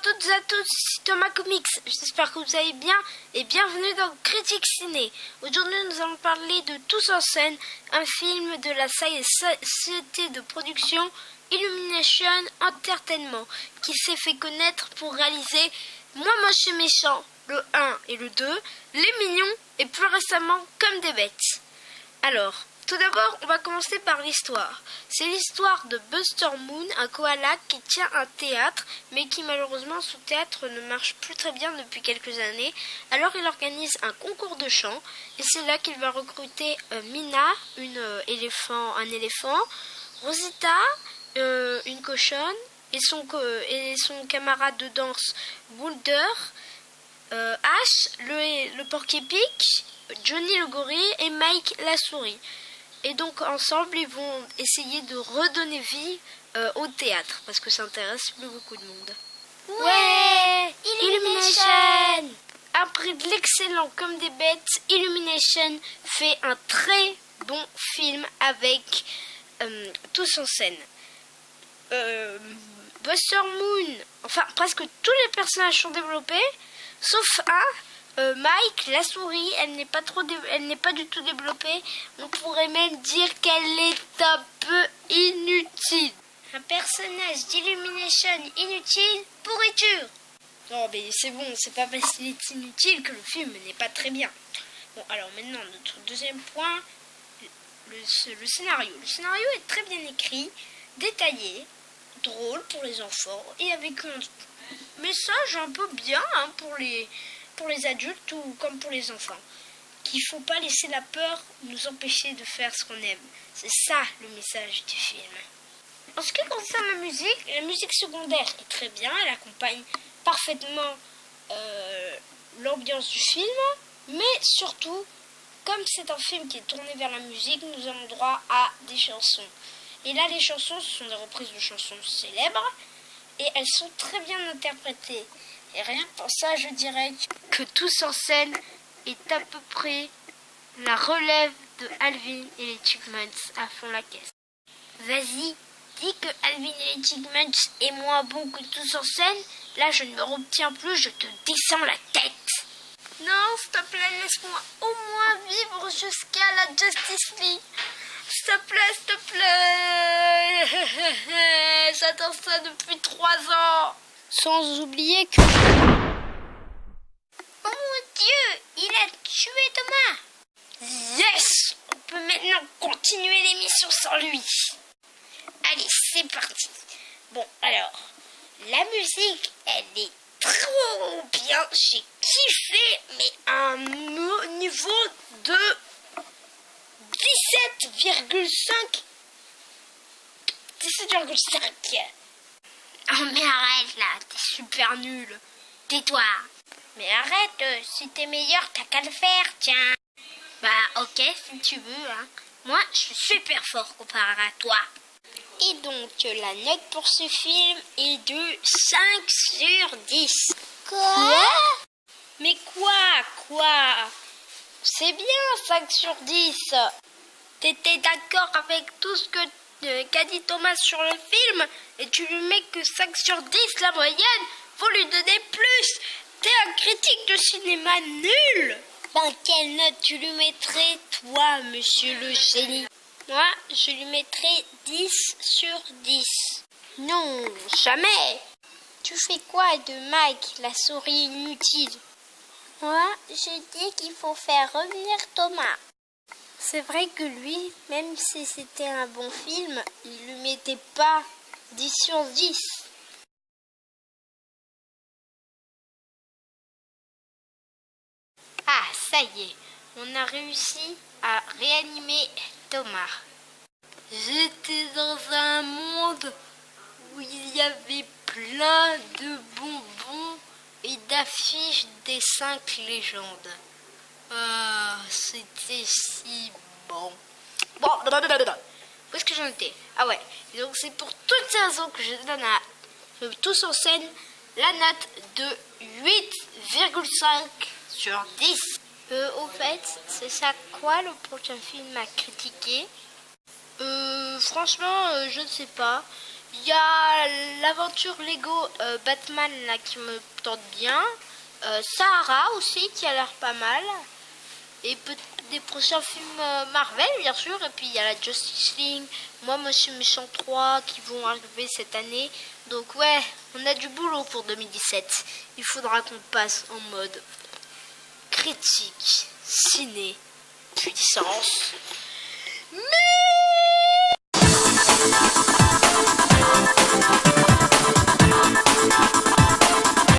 toutes et à tous, c'est Thomas Comics. J'espère que vous allez bien et bienvenue dans Critique Ciné. Aujourd'hui, nous allons parler de Tous en scène, un film de la société de production Illumination Entertainment qui s'est fait connaître pour réaliser Moi moche et méchant, le 1 et le 2, Les Mignons et plus récemment Comme des bêtes. Alors, tout d'abord, on va commencer par l'histoire. C'est l'histoire de Buster Moon, un koala qui tient un théâtre, mais qui malheureusement, son théâtre ne marche plus très bien depuis quelques années. Alors il organise un concours de chant, et c'est là qu'il va recruter Mina, un éléphant, Rosita, une cochonne, et son camarade de danse Boulder, Ash, le porc-épic, Johnny le gorille et Mike la souris. Et donc ensemble ils vont essayer de redonner vie au théâtre parce que ça intéresse plus beaucoup de monde. Ouais, Illumination. Après de l'excellent Comme des bêtes, Illumination fait un très bon film avec Tous en scène. Buster Moon, enfin presque tous les personnages sont développés, sauf un. Mike, la souris, elle n'est pas du tout développée. On pourrait même dire qu'elle est un peu inutile. Un personnage d'Illumination inutile, pourriture. Non mais c'est bon, c'est pas parce qu'il est inutile que le film n'est pas très bien. Bon alors maintenant notre deuxième point, le scénario. Le scénario est très bien écrit, détaillé, drôle pour les enfants et avec un message un peu bien pour les adultes ou comme pour les enfants. Qu'il ne faut pas laisser la peur nous empêcher de faire ce qu'on aime. C'est ça le message du film. En ce qui concerne la musique secondaire est très bien. Elle accompagne parfaitement l'ambiance du film. Mais surtout, comme c'est un film qui est tourné vers la musique, nous avons droit à des chansons. Et là, les chansons, ce sont des reprises de chansons célèbres. Et elles sont très bien interprétées. Et rien que pour ça, je dirais que Tous en scène est à peu près la relève de Alvin et les Chipmunks à fond la caisse. Vas-y, dis que Alvin et les Chipmunks est moins bon que Tous en scène. Là, je ne me retiens plus, je te descends la tête. Non, s'il te plaît, laisse-moi au moins vivre jusqu'à la Justice League. S'il te plaît. J'attends ça depuis 3 ans. Sans oublier que... Oh mon Dieu, il a tué Thomas. Yes, on peut maintenant continuer l'émission sans lui. Allez, c'est parti. Bon, alors, la musique, elle est trop bien. J'ai kiffé, mais à un niveau de 17,5. Oh mais arrête là, t'es super nul. Tais-toi. Mais arrête, si t'es meilleur, t'as qu'à le faire, tiens. Bah ok, si tu veux, hein. Moi, je suis super fort comparé à toi. Et donc, la note pour ce film est de 5 sur 10. Quoi? Mais quoi? C'est bien 5 sur 10. T'étais d'accord avec tout ce qu'a dit Thomas sur le film et tu lui mets que 5 sur 10 la moyenne? Faut lui donner plus. T'es un critique de cinéma nul. Ben quelle note tu lui mettrais, toi, monsieur le génie? Moi, je lui mettrais 10 sur 10. Non, jamais. Tu fais quoi de Mike, la souris inutile? Moi, je dis qu'il faut faire revenir Thomas. C'est vrai que lui, même si c'était un bon film, il lui mettait pas 10 sur 10. Ah, ça y est, on a réussi à réanimer Thomas. J'étais dans un monde où il y avait plein de bonbons et d'affiches des 5 légendes. Ah, c'était si bon. Bon, où est-ce que j'en étais? Ah ouais, et donc c'est pour toutes ces raisons que je donne à Tous en scène la note de 8,5 sur 10. Au fait, c'est ça quoi le prochain film à critiquer? Franchement, je ne sais pas. Il y a l'aventure Lego Batman là qui me tente bien. Sahara aussi qui a l'air pas mal. Et des prochains films Marvel bien sûr. Et puis il y a la Justice League, Moi Monsieur Méchant 3 qui vont arriver cette année. Donc ouais, on a du boulot pour 2017. Il faudra qu'on passe en mode critique, ciné, puissance. Mais